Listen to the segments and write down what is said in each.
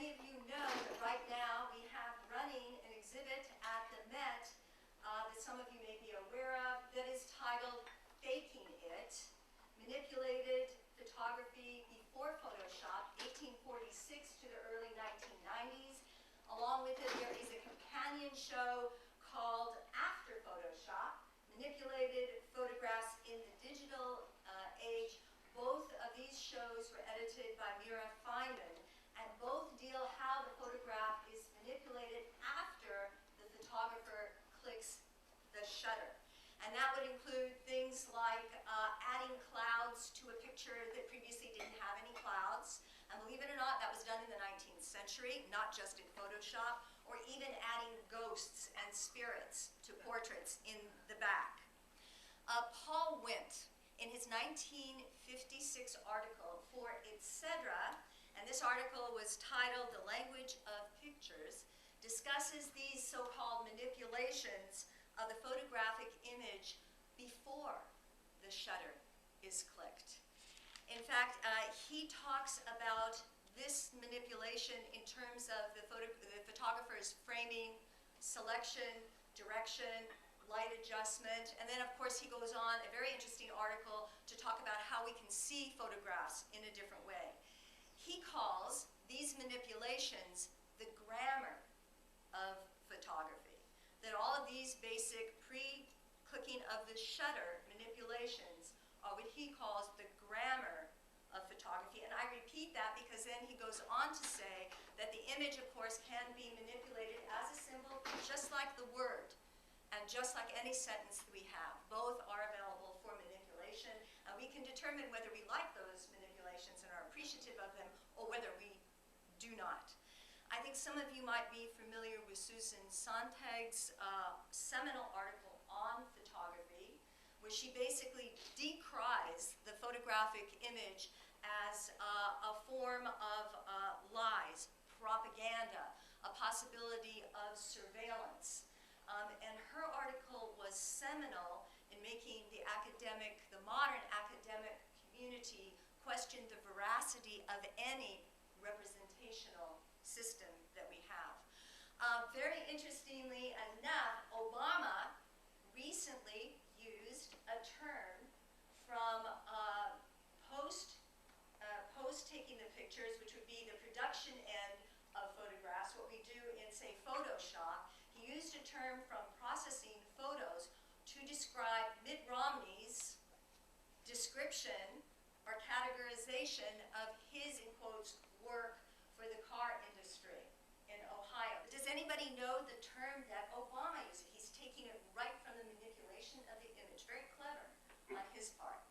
many of you know that right now we have running an exhibit at the Met that some of you may be aware of that is titled Faking It, Manipulated Photography Before Photoshop, 1846 to the early 1990s. Along with it, there is a companion show called After Photoshop, Manipulated Photographs in the Digital Age. Both of these shows were edited by Mira Feynman, and both deal how the photograph is manipulated after the photographer clicks the shutter. And that would include things like adding clouds to a picture that previously didn't have any clouds. And believe it or not, that was done in the 19th century, not just in Photoshop, or even adding ghosts and spirits to portraits in the back. Paul Wendt, in his 1956 article for Etc., and this article was titled The Language of Pictures, discusses these so-called manipulations of the photographic image before the shutter is clicked. In fact, he talks about this manipulation in terms of the photographer's framing, selection, direction, light adjustment, and then of course he goes on a very interesting article to talk about how we can see photographs in a different way. He calls these manipulations the grammar of photography. That all of these basic pre-clicking of the shutter manipulations are what he calls the grammar of photography. And I repeat that because then he goes on to say that the image, of course, can be manipulated as a symbol, just like the word, and just like any sentence that we have. Both are available for manipulation, and we can determine whether we like those manipulations and are appreciative of them, or whether we do not. I think some of you might be familiar with Susan Sontag's seminal article on photography, where she basically decries the photographic image as a form of lies, propaganda, a possibility of surveillance. And her article was seminal in making the modern academic community question the veracity of any representational system that we have. Very interestingly enough, Obama recently used a term from post taking the pictures, which would be the production end of photographs, what we do in, say, Photoshop. He used a term from processing photos to describe Mitt Romney's description or categorization of his, in quotes, work for the car industry in Ohio. Does anybody know the term that Obama uses? He's taking it right from the manipulation of the image. Very clever on his part.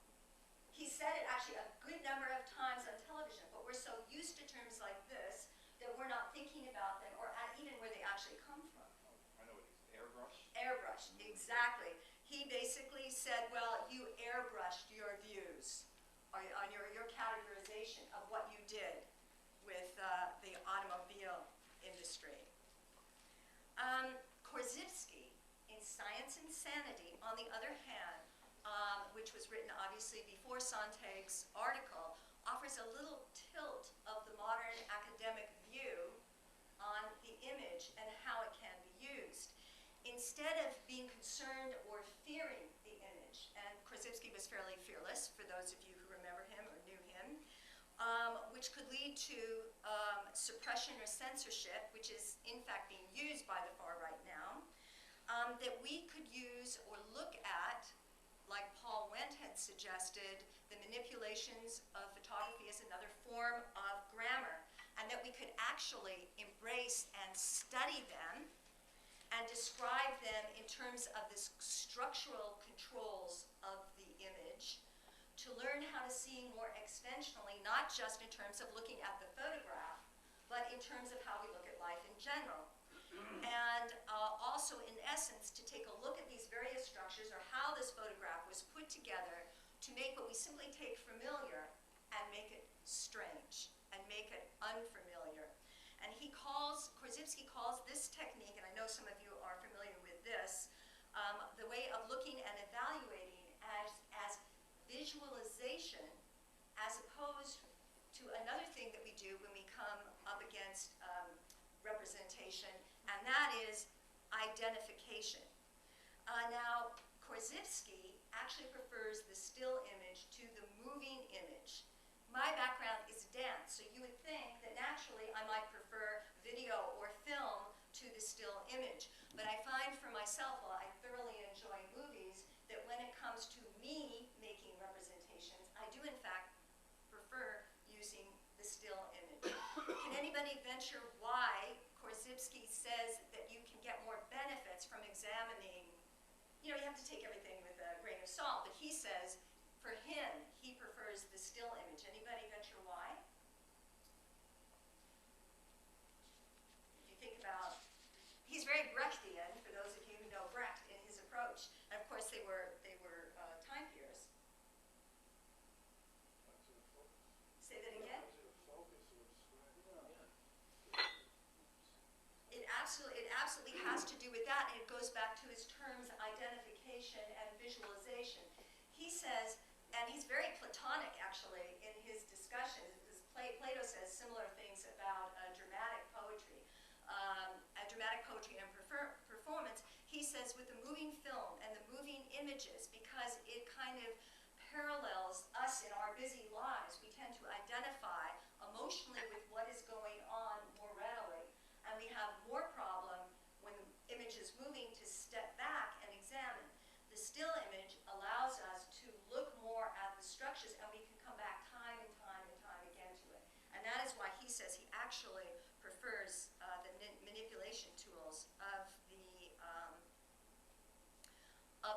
He said it actually a good number of times on television, but we're so used to terms like this that we're not thinking about them or even where they actually come from. I know what it is. Airbrush? Airbrush, exactly. He basically said, well, you airbrushed your views on your categorization of what you did with the automobile industry. Korzybski, in Science and Sanity, on the other hand, which was written obviously before Sontag's article, offers a little tilt of the modern academic view on the image and how it can be used. Instead of being concerned or fearing the image, and Korzybski was fairly fearless, for those of you who remember him or knew him, which could lead to suppression or censorship, which is in fact being used by the far right now, that we could use or look at, like Paul Wendt had suggested, the manipulations of photography as another form of grammar, and that we could actually embrace and study them and describe them in terms of the structural controls of the image, to learn how to see more extensionally, not just in terms of looking at the photograph, but in terms of how we look at life in general. And also, in essence, to take a look at these various structures or how this photograph was put together to make what we simply take familiar and make it strange and make it unfamiliar. And Korzybski calls this technique, and I know some of you are familiar with this, the way of looking and evaluating as visualization, as opposed to another thing that we do when we come up against representation, and that is identification. Now, Korzybski actually prefers the still image to the moving image. My background is dance, so you would think that naturally I might prefer video or film to the still image. But I find for myself, while I thoroughly enjoy movies, that when it comes to me making representations, I do in fact prefer using the still image. Can anybody venture why Korzybski says that you can get more benefits from examining? You know, you have to take everything with a grain of salt, but he says, for him, he prefers the still image. Anybody venture why? If you think about, he's very Brechtian, for those of you who know Brecht, in his approach. And of course, they were time peers. Say that again? It absolutely has to do with that, and it goes back to his terms identification and visualization. He says, and he's very Platonic actually in his discussions, because Plato says similar things about dramatic poetry and performance. He says with the moving film and the moving images, because it kind of parallels us in our busy lives, we tend to identify emotionally with what is going on more readily. And we have more problem when the image is moving to step back and examine. The still image allows us to look more at the structures, and we can come back time and time and time again to it. And that is why he says he actually prefers the manipulation tools of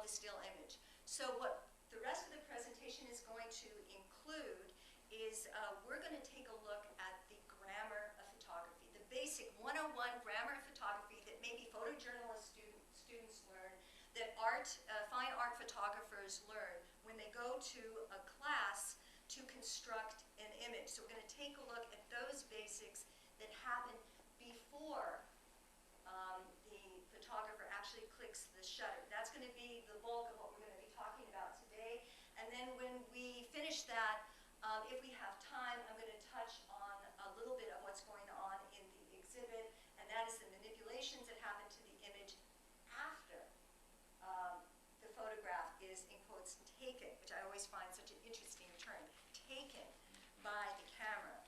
the still image. So what the rest of the presentation is going to include is we're going to take a look at the grammar of photography, the basic 101 grammar of photography that maybe photojournalist students learn, that fine art photographers learn when they go to a class to construct an image. So we're going to take a look at those basics that happen before the photographer actually clicks the shutter. That's going to be the bulk of what we're going to be talking about today. And then when we finish that, if we have time, I'm going to touch on a little bit of what's going on in the exhibit, and that is the manipulations that happen to the image after the photograph is, in quotes, taken, which I always find such an interesting term, taken by the camera.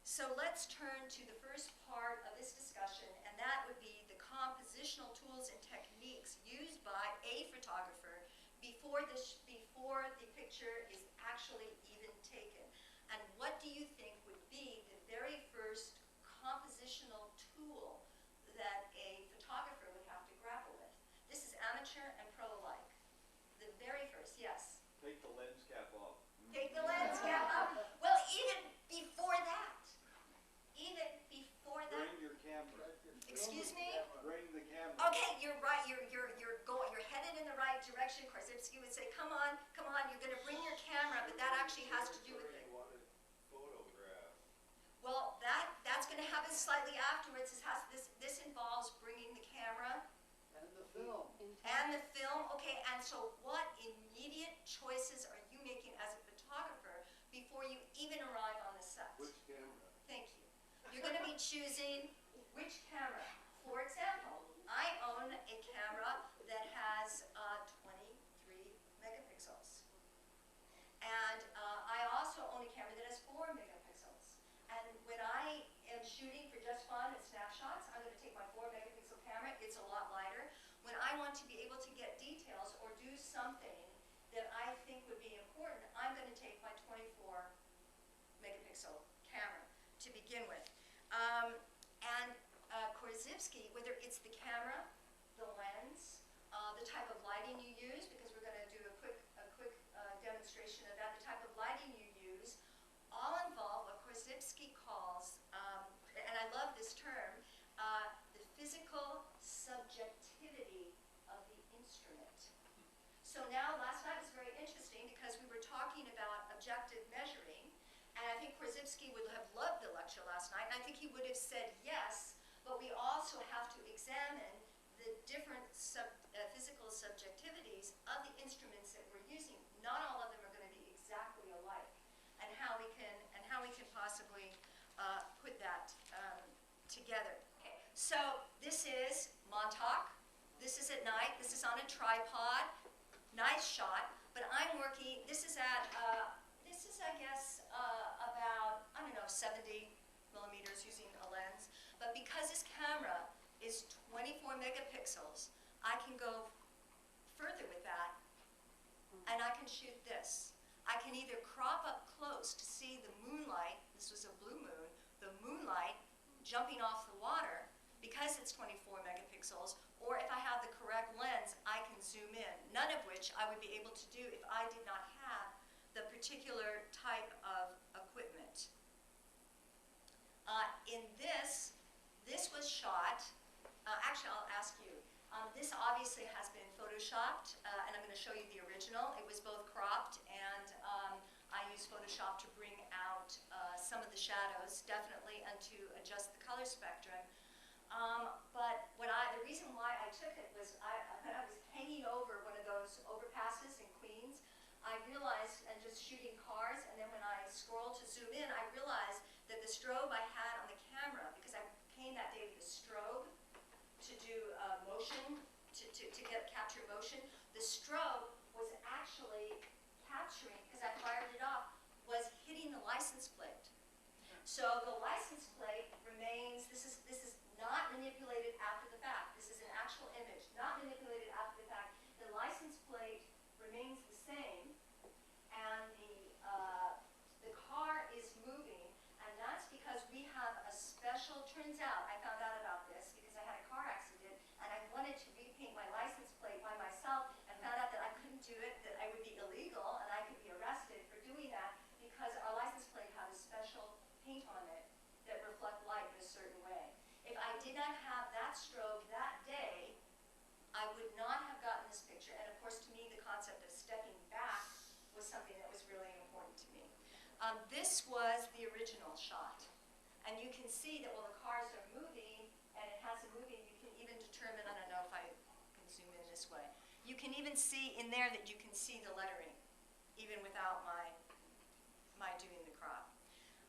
So let's turn to the first part of this discussion, and that would be the compositional tools and techniques used by a photographer before the picture is actually even taken. And what do you think would be the very first compositional tool that a photographer would have to grapple with? This is amateur and pro alike. The very first, yes? Take the lens cap off. Take the lens cap off? Well, even before that. Even before that. Bring your camera. Excuse me? Bring the camera. Okay, you're right. You're headed in the right direction. Korzybski would say, come on, you're going to bring your camera, but that actually has to do with it. Photograph. Well, that's going to happen slightly afterwards. This involves bringing the camera And the film. and the film. Okay, and so what immediate choices are you making as a photographer before you even arrive on the set? Which camera? Thank you. You're going to be choosing which camera. For example, I own a camera that has 23 megapixels. And I also own a camera that has 4 megapixels. And when I am shooting for just fun and snapshots, I'm going to take my 4 megapixel camera. It's a lot lighter. When I want to be able to get details or do something that I think would be important, I'm going to take my 24 megapixel camera to begin with. Korzybski, whether it's the camera, the lens, the type of lighting you use, because we're going to do a quick demonstration of that, the type of lighting you use, all involve what Korzybski calls, and I love this term, the physical subjectivity of the instrument. So now, last night was very interesting because we were talking about objective measuring, and I think Korzybski would have loved the lecture last night, and I think he would have said yes, but we also have to examine the different physical subjectivities of the instruments that we're using. Not all of them are going to be exactly alike, and how we can possibly put that together. Okay. So this is Montauk. This is at night. This is on a tripod. Nice shot. But I'm working, this is at, I guess, about, I don't know, 70 millimeters using a lens. But because this camera is 24 megapixels, I can go further with that, and I can shoot this. I can either crop up close to see the moonlight, this was a blue moon, the moonlight jumping off the water, because it's 24 megapixels, or if I have the correct lens, I can zoom in, none of which I would be able to do if I did not have the particular type of equipment. In this was shot, actually I'll ask you, this obviously has been photoshopped, and I'm going to show you the original. It was both cropped and I used Photoshop to bring out some of the shadows, definitely, and to adjust the color spectrum. But the reason why I took it was when I was hanging over one of those overpasses in Queens, I realized, and just shooting cars, and then when I scrolled to zoom in, I realized that the strobe I had on the camera, because I came that day with a strobe to do motion, to capture motion, the strobe was actually capturing, because I fired it off, was hitting the license plate. So the license plate remains, this is not manipulated after the fact. This is an actual image, not manipulated after the fact. The license plate remains the same, and the car is moving, and that's because we have a special, turns out, I found out about this because I had a car accident, and I wanted to repaint my license plate by myself, and found out that I couldn't do it, that I would be illegal, and I could be arrested for doing that, because our license plate had a special paint on it that reflect light in a certain way. If I did not have that strobe that day, I would not have gotten this picture. And of course, to me, the concept of stepping back was something that was really important to me. This was the original shot. And you can see that while the cars are moving, and it has them moving, you can even determine, I don't know if I can zoom in this way, you can even see in there that you can see the lettering, even without my doing the crop.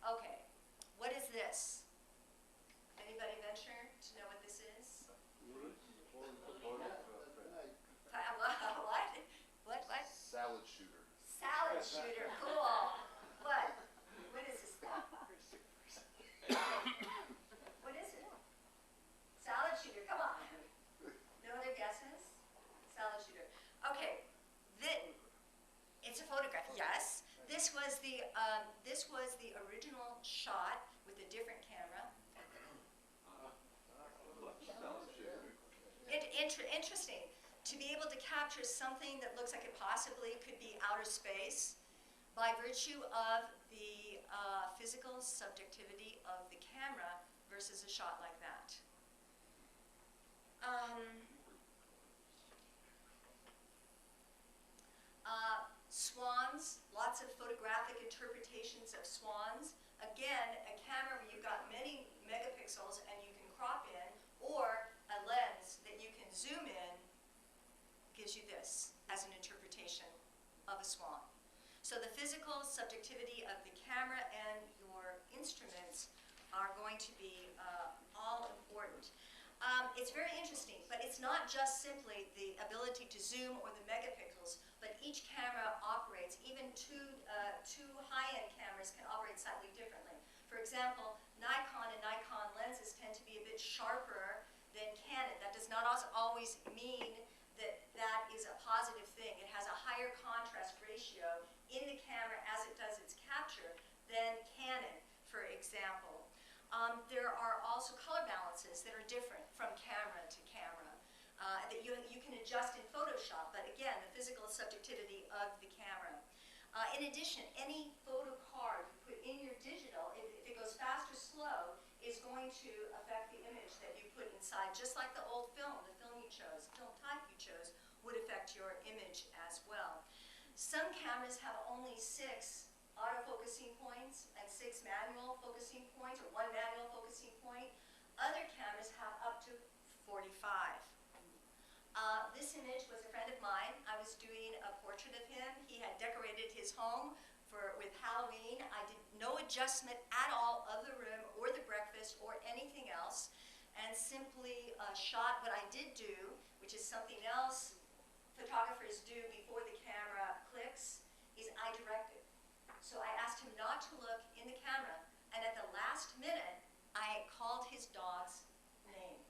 Okay, what is this? Anybody venture to know what this is? What? Salad shooter. Salad shooter, cool. What? What is this stuff? What is it? Salad shooter, come on. No other guesses? Salad shooter. Okay, it's a photograph, yes. This was the original shot with a different camera. Interesting to be able to capture something that looks like it possibly could be outer space by virtue of the physical subjectivity of the camera versus a shot like that. Swans, lots of photographic interpretations of swans. Again, a camera where you've got many megapixels and you can crop in, or a lens that you can zoom in gives you this as an interpretation of a swan. So the physical subjectivity of the camera and your instruments are going to be all important. It's very interesting, but it's not just simply the ability to zoom or the megapixels, but each camera operates, even two high-end cameras can operate slightly differently. For example, Nikon and Nikon lenses tend to be a bit sharper than Canon. That does not always mean that that is a positive thing. It has a higher contrast ratio in the camera as it does its capture than Canon, for example. There are also color balances that are different from camera to camera that you can adjust in Photoshop, but again, the physical subjectivity of the camera. In addition, any photo card you put in your digital, if it goes fast or slow, is going to affect the image that you put inside, just like the old film, the film you chose, the film type you chose, would affect your image as well. Some cameras have only 6 autofocusing points and 6 manual focusing points, or 1 manual focusing point. Other cameras have up to 45. This image was a friend of mine. I was doing a portrait of him. He had decorated his home with Halloween. I did no adjustment at all of the room or the breakfast or anything else. and simply shot. What I did do, which is something else photographers do before the camera clicks, is I directed. So I asked him not to look in the camera, and at the last minute, I called his dog's name.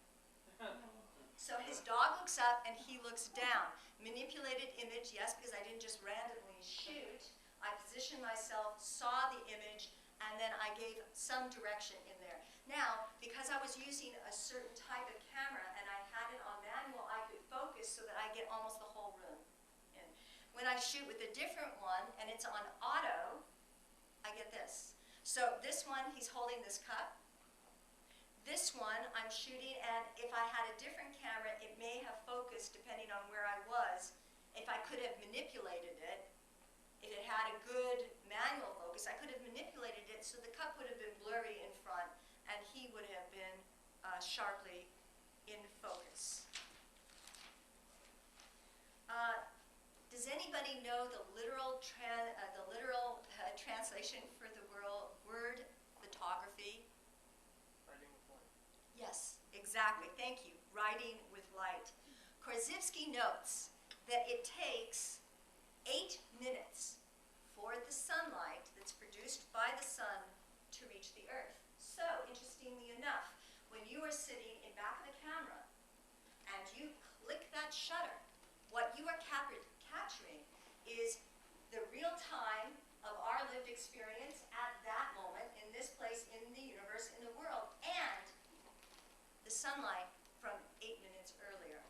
So his dog looks up and he looks down. Manipulated image, yes, because I didn't just randomly shoot. I positioned myself, saw the image, and then I gave some direction in there. Now, because I was using a certain type of camera and I had it on manual, I could focus so that I get almost the whole room in. When I shoot with a different one and it's on auto, I get this. So this one, he's holding this cup. This one, I'm shooting, and if I had a different camera, it may have focused depending on where I was. If I could have manipulated it, if it had a good manual focus, I could have manipulated it so the cup would have been blurry in front, and he would have been sharply in focus. Does anybody know the literal translation for the word photography? Yes, exactly. Thank you. Writing with light. Korzybski notes that it takes 8 minutes for the sunlight that's produced by the sun to reach the earth. So, interestingly enough, when you are sitting in back of the camera and you click that shutter, what you are capturing is the real time of our lived experience at that moment, in this place, in the universe, in the world, and the sunlight from 8 minutes earlier.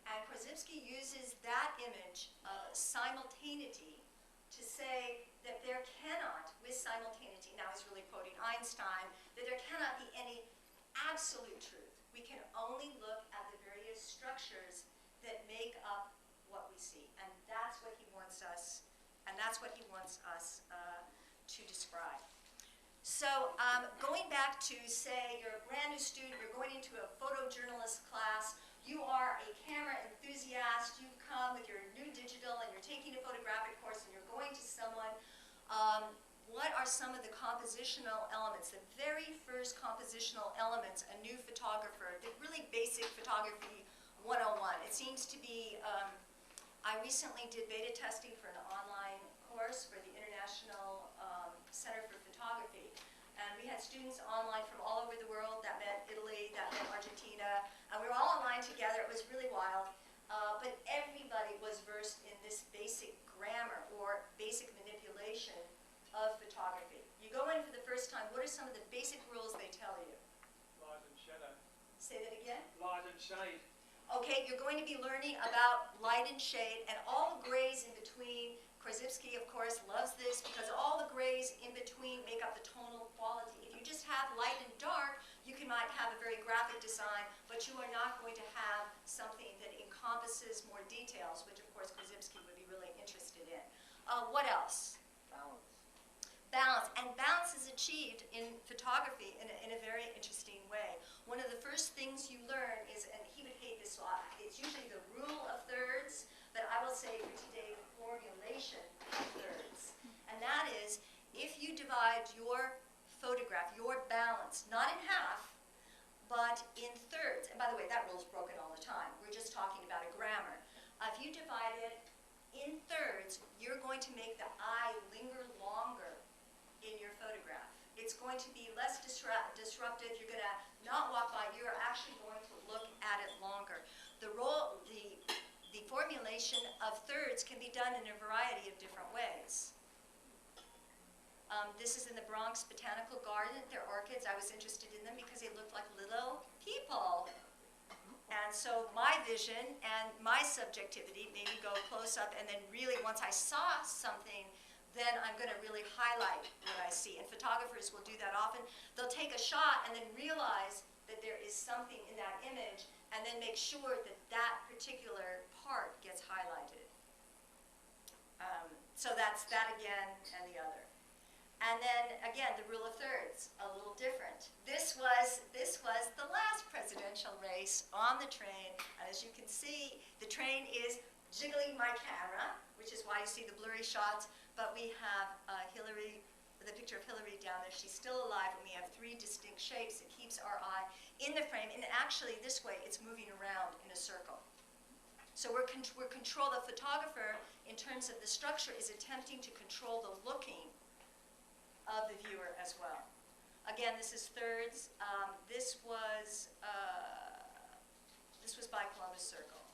And Korzybski uses that image of simultaneity to say that there cannot, with simultaneity, now he's really quoting Einstein, that there cannot be any absolute truth. We can only look at the various structures that make up what we see. And that's what he wants us, to describe. So going back to, say, you're a brand new student, you're going into a photojournalist class, you are a camera enthusiast, you've come with your new digital and you're taking a photographic course and you're going to someone, what are some of the compositional elements, the very first compositional elements a new photographer, the really basic photography 101. It seems to be, I recently did beta testing for an online course for the International Center for Photography. And we had students online from all over the world. That meant Italy, that meant Argentina. And we were all online together. It was really wild. But everybody was versed in this basic grammar or basic manipulation of photography. You go in for the first time, what are some of the basic rules they tell you? Light and shadow. Say that again? Light and shade. Okay, you're going to be learning about light and shade and all the grays in between. Korzybski, of course, loves this because all the grays in between make up the tonal quality. If you just have light and dark, you might have a very graphic design, but you are not going to have something that encompasses more details, which of course Korzybski would be really interested in. What else? Balance. Balance. And balance is achieved in photography in a very interesting way. One of the first things you learn is, and he would hate this a lot, it's usually the rule of thirds, but I will say for today the formulation of thirds. And that is, if you divide your photograph, your balance, not in half, but in thirds, and by the way, that rule is broken all the time. We're just talking about a grammar. If you divide it in thirds, you're going to make the eye linger longer in your photograph. It's going to be less disruptive. You're going to not walk by. You're actually going to look at it longer. The formulation of thirds can be done in a variety of different ways. This is in the Bronx Botanical Garden. They're orchids. I was interested in them because they looked like little people. And so my vision and my subjectivity made me go close up, and then really once I saw something, then I'm going to really highlight what I see. And photographers will do that often. They'll take a shot and then realize that there is something in that image, and then make sure that that particular part gets highlighted. So that's that again and the other. And then again, the rule of thirds, a little different. This was the last presidential race on the train, and as you can see, the train is jiggling my camera, which is why you see the blurry shots. But we have Hillary the picture of Hillary down there, she's still alive, and we have three distinct shapes. It keeps our eye in the frame, and actually this way it's moving around in a circle. So we're control, the photographer, in terms of the structure, is attempting to control the looking of the viewer as well. Again, this is thirds. This was by Columbus Circle.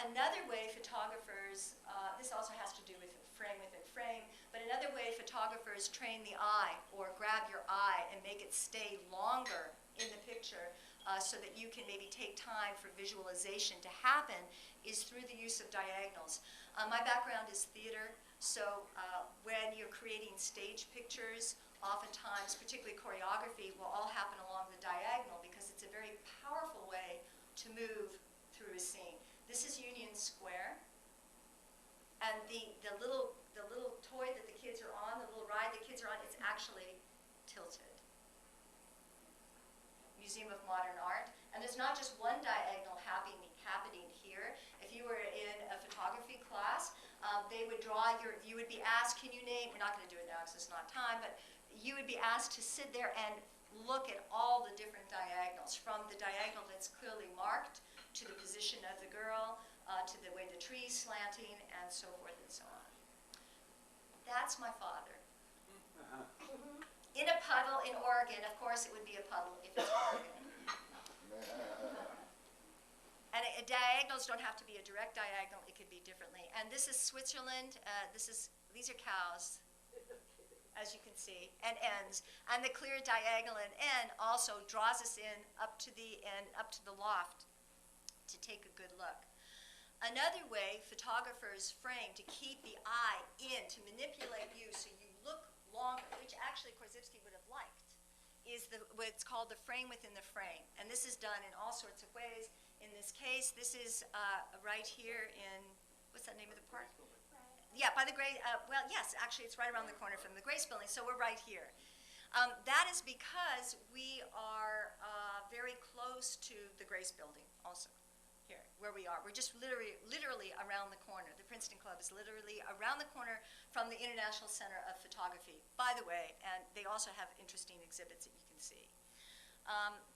Another way photographers, this also has to do with frame within frame, but another way photographers train the eye or grab your eye and make it stay longer in the picture so that you can maybe take time for visualization to happen is through the use of diagonals. My background is theater, so when you're creating stage pictures, oftentimes, particularly choreography, will all happen along the diagonal because it's a very powerful way to move through a scene. This is Union Square, and the little toy that the kids are on, the little ride the kids are on, it's actually tilted. Museum of Modern Art, and there's not just one diagonal happening here. If you were in a photography class, they would draw you would be asked, can you name, we're not going to do it now because it's not time, but you would be asked to sit there and look at all the different diagonals, from the diagonal that's clearly marked to the position of the girl, to the way the tree's slanting, and so forth and so on. That's my father. In a puddle in Oregon. Of course it would be a puddle if it's Oregon. And diagonals don't have to be a direct diagonal, it could be differently. And this is Switzerland. These are cows, as you can see, and ends. And the clear diagonal and end also draws us in up to the end, up to the loft, to take a good look. Another way photographers frame to keep the eye in, to manipulate you so you look longer, which actually Korzybski would have liked, is what's called the frame within the frame. And this is done in all sorts of ways. In this case, this is right here in, what's that name of the park? Yeah, by the Grace, well, yes, actually it's right around the corner from the Grace Building, so we're right here. That is because we are very close to the Grace Building also. Here, where we are. We're just literally around the corner. The Princeton Club is literally around the corner from the International Center of Photography, by the way, and they also have interesting exhibits that you can see.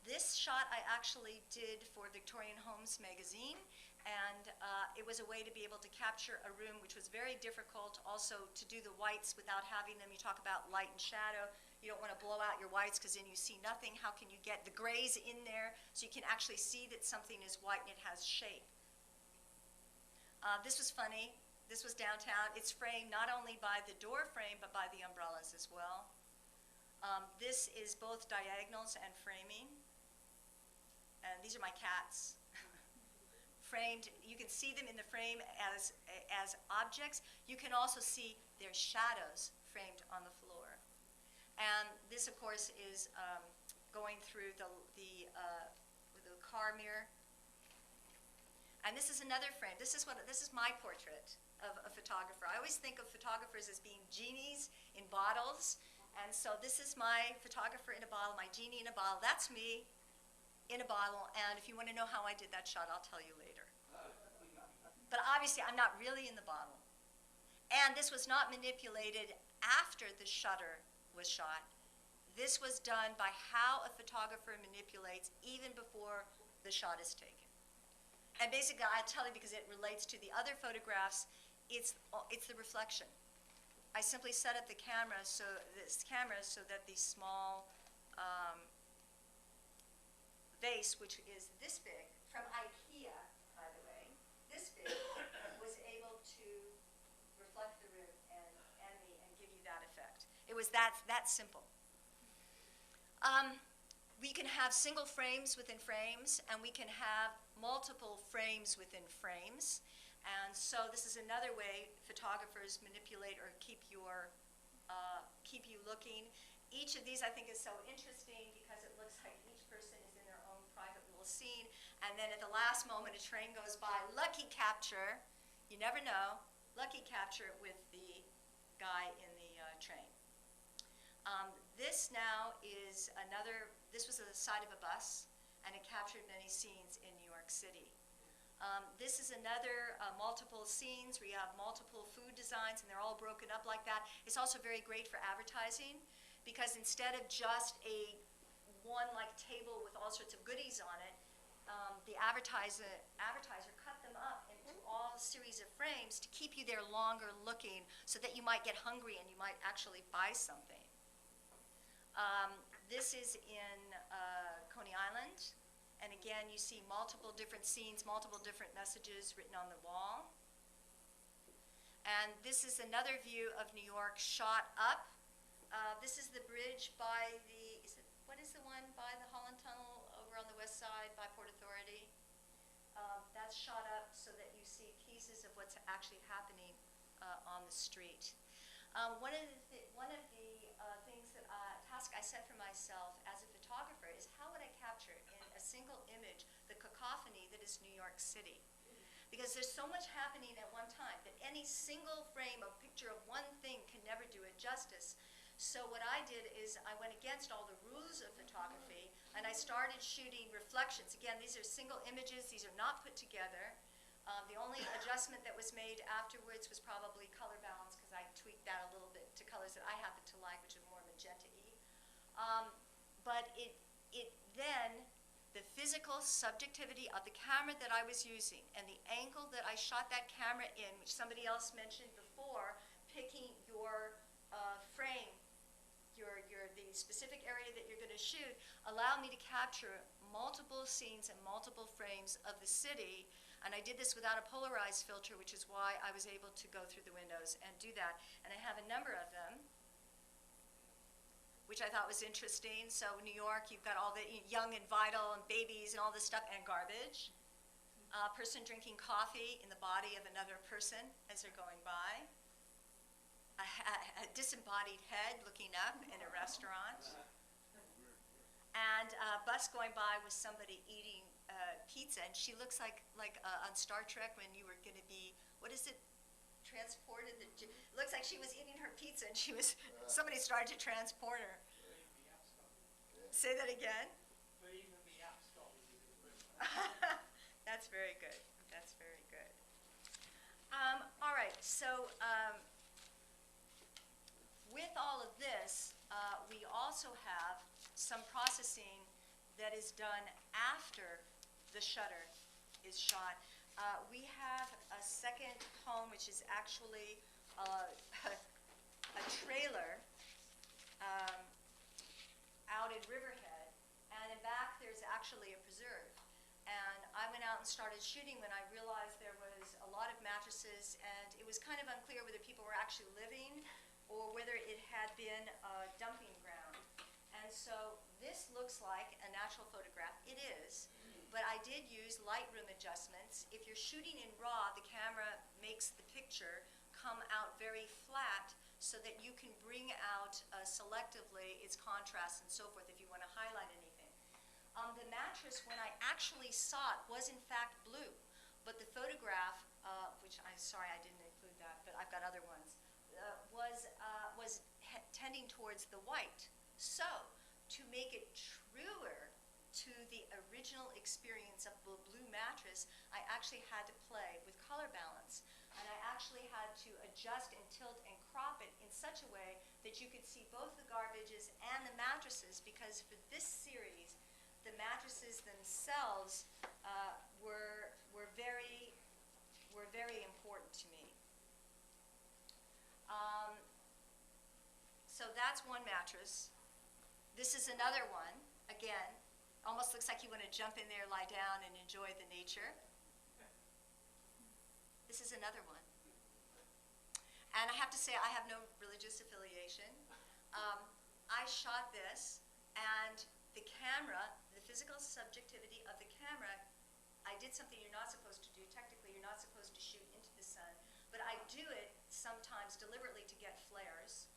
This shot I actually did for Victorian Homes magazine, and it was a way to be able to capture a room which was very difficult also to do the whites without having them. You talk about light and shadow. You don't want to blow out your whites because then you see nothing. How can you get the grays in there so you can actually see that something is white and it has shape? This was funny. This was downtown. It's framed not only by the door frame but by the umbrellas as well. This is both diagonals and framing. And these are my cats. Framed, you can see them in the frame as objects. You can also see their shadows framed on the floor. And this, of course, is going through the car mirror. And this is another frame. This is my portrait of a photographer. I always think of photographers as being genies in bottles. And so this is my photographer in a bottle, my genie in a bottle. That's me in a bottle. And if you want to know how I did that shot, I'll tell you later. But obviously, I'm not really in the bottle. And this was not manipulated after the shutter was shot. This was done by how a photographer manipulates even before the shot is taken. And basically, I tell you because it relates to the other photographs, it's the reflection. I simply set up the camera so that the small vase, which is this big, from IKEA, by the way, this big, was able to reflect the room and give you that effect. It was that simple. We can have single frames within frames, and we can have multiple frames within frames. And so this is another way photographers manipulate or keep you looking. Each of these I think is so interesting because it looks like each person is in their own private little scene. And then at the last moment, a train goes by. Lucky capture, you never know, lucky capture with the guy in the train. This now is this was the side of a bus, and it captured many scenes in New York City. This is another multiple scenes where you have multiple food designs and they're all broken up like that. It's also very great for advertising because instead of just a one like table with all sorts of goodies on it, the advertiser cut them up into all a series of frames to keep you there longer looking so that you might get hungry and you might actually buy something. This is in Coney Island. And again, you see multiple different scenes, multiple different messages written on the wall. And this is another view of New York shot up. This is the bridge by the, what is the one by the Holland Tunnel over on the west side by Port Authority? That's shot up so that you see pieces of what's actually happening on the street. One of the things that task I set for myself as a photographer is how would I capture in a single image the cacophony that is New York City? Because there's so much happening at one time that any single frame of picture of one thing can never do it justice. So what I did is I went against all the rules of photography and I started shooting reflections. Again, these are single images, these are not put together. The only adjustment that was made afterwards was probably color balance because I tweaked that a little bit to colors that I happen to like, which are more magenta-y. But then the physical subjectivity of the camera that I was using and the angle that I shot that camera in, which somebody else mentioned before, picking your frame, the specific area that you're going to shoot, allowed me to capture multiple scenes and multiple frames of the city. And I did this without a polarized filter, which is why I was able to go through the windows and do that. And I have a number of them, which I thought was interesting. So New York, you've got all the young and vital and babies and all this stuff, and garbage. A person drinking coffee in the body of another person as they're going by. A disembodied head looking up in a restaurant. And a bus going by with somebody eating pizza, and she looks like on Star Trek when you were going to be, what is it, transported? Looks like she was eating her pizza and she was, somebody started to transport her. Say that again? But even the app stop is a good word. That's very good. That's very good. All right, so with all of this, we also have some processing that is done after the shutter is shot. We have a second home, which is actually a trailer out in Riverhead, and in back there's actually a preserve. And I went out and started shooting when I realized there was a lot of mattresses, and it was kind of unclear whether people were actually living or whether it had been a dumping ground. And so this looks like a natural photograph. It is. But I did use Lightroom adjustments. If you're shooting in RAW, the camera makes the picture come out very flat so that you can bring out selectively its contrast and so forth if you want to highlight anything. The mattress, when I actually saw it, was in fact blue. But the photograph, which I'm sorry I didn't include that, but I've got other ones, was tending towards the white. So, to make it truer to the original experience of the blue mattress, I actually had to play with color balance. And I actually had to adjust and tilt and crop it in such a way that you could see both the garbages and the mattresses, because for this series, the mattresses themselves were very important to me. So that's one mattress. This is another one. Again, almost looks like you want to jump in there, lie down, and enjoy the nature. This is another one. And I have to say, I have no religious affiliation. I shot this, and the camera, the physical subjectivity of the camera, I did something you're not supposed to do. Technically, you're not supposed to shoot into the sun. But I do it sometimes deliberately to get flares.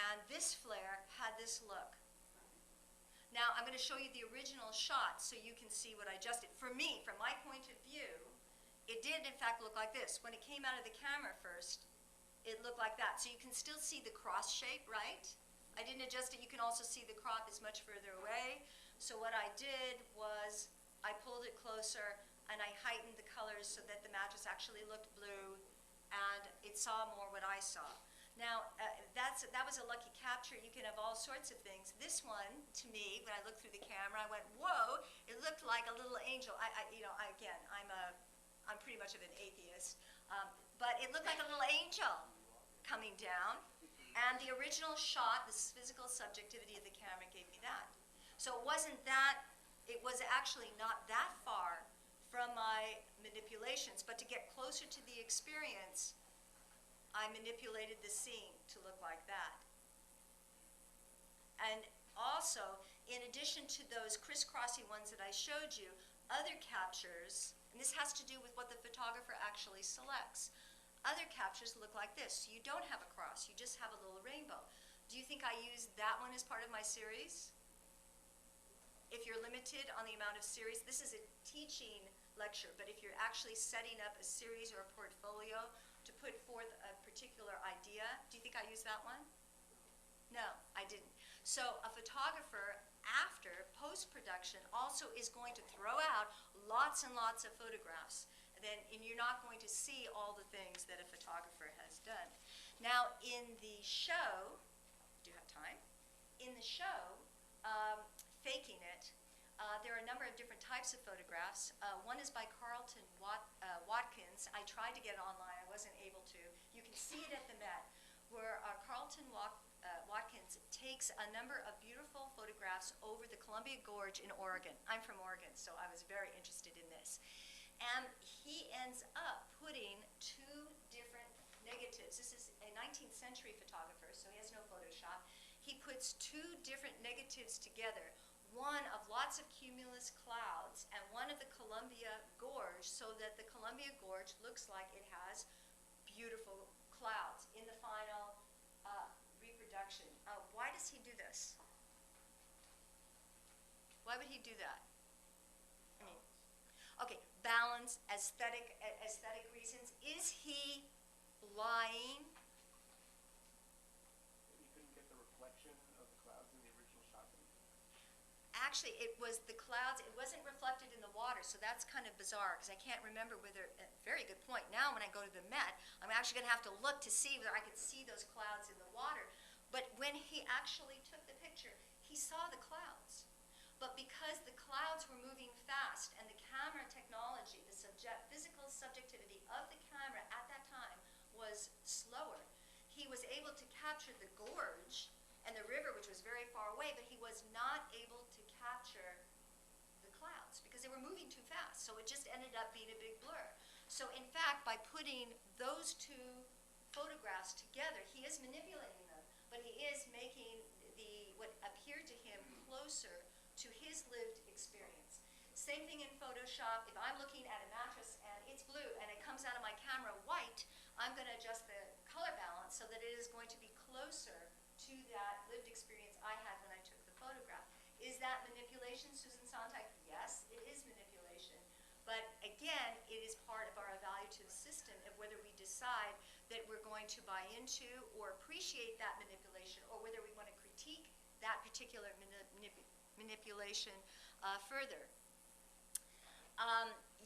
And this flare had this look. Now, I'm going to show you the original shot so you can see what I adjusted. For me, from my point of view, it did, in fact, look like this. When it came out of the camera first, it looked like that. So you can still see the cross shape, right? I didn't adjust it. You can also see the crop is much further away. So what I did was I pulled it closer, and I heightened the colors so that the mattress actually looked blue, and it saw more what I saw. Now, that was a lucky capture. You can have all sorts of things. This one, to me, when I looked through the camera, I went, whoa, it looked like a little angel. I'm pretty much of an atheist, but it looked like a little angel coming down, and the original shot, this physical subjectivity of the camera gave me that. So it was actually not that far from my manipulations, but to get closer to the experience, I manipulated the scene to look like that. And also, in addition to those crisscrossy ones that I showed you, other captures, and this has to do with what the photographer actually selects, other captures look like this. You don't have a cross, you just have a little rainbow. Do you think I used that one as part of my series? If you're limited on the amount of series, this is a teaching lecture, but if you're actually setting up a series or a portfolio to put forth a particular idea, do you think I used that one? No, I didn't. So a photographer, after post-production, also is going to throw out lots and lots of photographs, and you're not going to see all the things that a photographer has done. Now, in the show, do you have time? In the show, Faking It, there are a number of different types of photographs. One is by Carlton Watkins. I tried to get it online. I wasn't able to. You can see it at the Met, where Carlton Watkins takes a number of beautiful photographs over the Columbia Gorge in Oregon. I'm from Oregon, so I was very interested in this. And he ends up putting two different negatives. This is a 19th century photographer, so he has no Photoshop. He puts two different negatives together, one of lots of cumulus clouds and one of the Columbia Gorge, so that the Columbia Gorge looks like it has beautiful clouds in the final reproduction. Why does he do this? Why would he do that? I mean, okay, balance, aesthetic reasons. Is he lying? You couldn't get the reflection of the clouds in the original shot. Actually, it was the clouds. It wasn't reflected in the water, so that's kind of bizarre because I can't remember whether. Very good point. Now, when I go to the Met, I'm actually going to have to look to see whether I could see those clouds in the water. But when he actually took the picture, he saw the clouds. But because the clouds were moving fast and the camera technology, the physical subjectivity of the camera at that time was slower, he was able to capture the gorge and the river, which was very far away, but he was not able to capture the clouds because they were moving too fast. So it just ended up being a big blur. So in fact, by putting those two photographs together, he is manipulating them, but he is making what appeared to him closer to his lived experience. Same thing in Photoshop. If I'm looking at a mattress and it's blue and it comes out of my camera white, I'm going to adjust the color balance so that it is going to be closer to that lived experience I had when I took the photograph. Is that manipulation, Susan Sontag? Yes, it is manipulation. But again, it is part of our evaluative system of whether we decide that we're going to buy into or appreciate that manipulation, or whether we want to critique that particular manipulation further.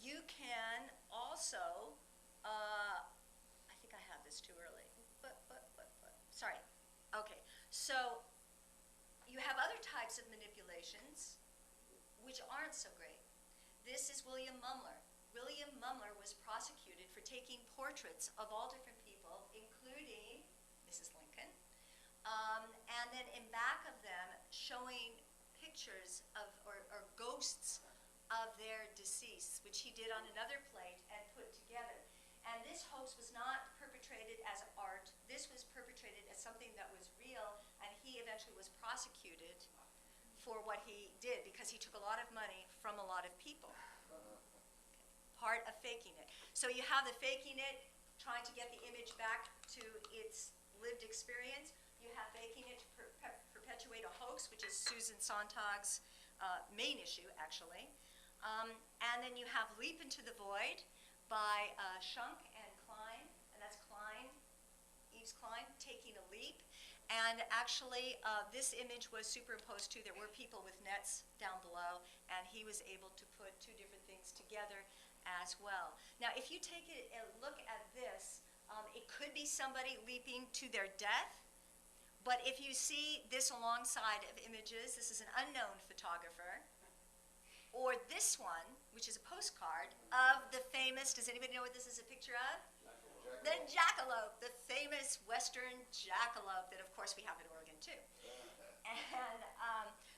You can also, I think I have this too early, but, sorry. Okay, so you have other types of manipulations which aren't so great. This is William Mumler. William Mumler was prosecuted for taking portraits of all different people, including Mrs. Lincoln, and then in back of them showing pictures of, or ghosts of their deceased, which he did on another plate and put together. And this hoax was not perpetrated as art. This was perpetrated as something that was real, and he eventually was prosecuted for what he did because he took a lot of money from a lot of people. Part of faking it. So you have the faking it, trying to get the image back to its lived experience. You have faking it to perpetuate a hoax, which is Susan Sontag's main issue, actually. And then you have Leap into the Void by Schunk and Klein, and that's Klein, Yves Klein, taking a leap. And actually, this image was superimposed too. There were people with nets down below, and he was able to put two different things together as well. Now, if you take a look at this, it could be somebody leaping to their death, but if you see this alongside of images, this is an unknown photographer, or this one, which is a postcard of the famous, does anybody know what this is a picture of? The jackalope, the famous Western jackalope that, of course, we have in Oregon, too. And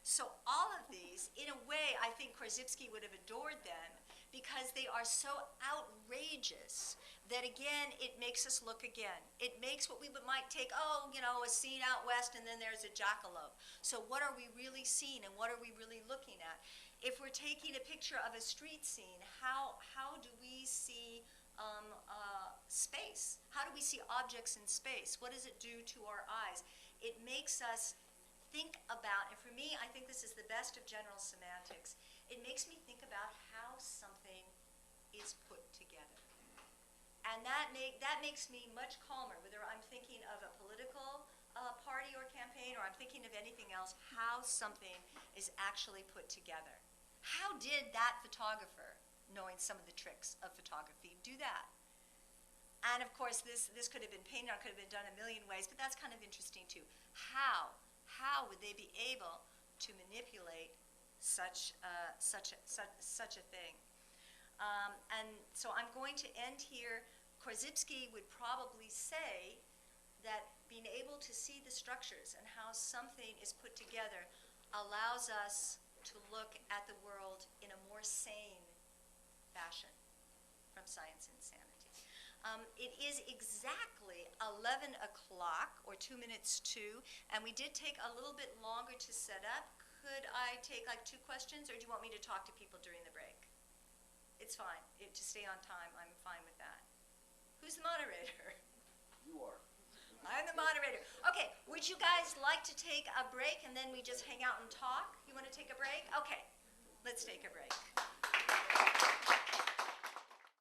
so all of these, in a way, I think Korzybski would have adored them because they are so outrageous that, again, it makes us look again. It makes what we might take, oh, you know, a scene out west and then there's a jackalope. So what are we really seeing and what are we really looking at? If we're taking a picture of a street scene, how do we see space? How do we see objects in space? What does it do to our eyes? It makes us think about, and for me, I think this is the best of general semantics, it makes me think about how something is put together. And that makes me much calmer, whether I'm thinking of a political party or campaign, or I'm thinking of anything else, how something is actually put together. How did that photographer, knowing some of the tricks of photography, do that? And of course, this could have been painted, or could have been done a million ways, but that's kind of interesting too. How would they be able to manipulate such a thing? And so I'm going to end here. Korzybski would probably say that being able to see the structures and how something is put together allows us to look at the world in a more sane fashion from Science Insanity. It is exactly 11 o'clock, or 2 minutes to, and we did take a little bit longer to set up. Could I take like 2 questions, or do you want me to talk to people during the break? It's fine. To stay on time, I'm fine with that. Who's the moderator? You are. I'm the moderator. Okay, would you guys like to take a break and then we just hang out and talk? You want to take a break? Okay, let's take a break.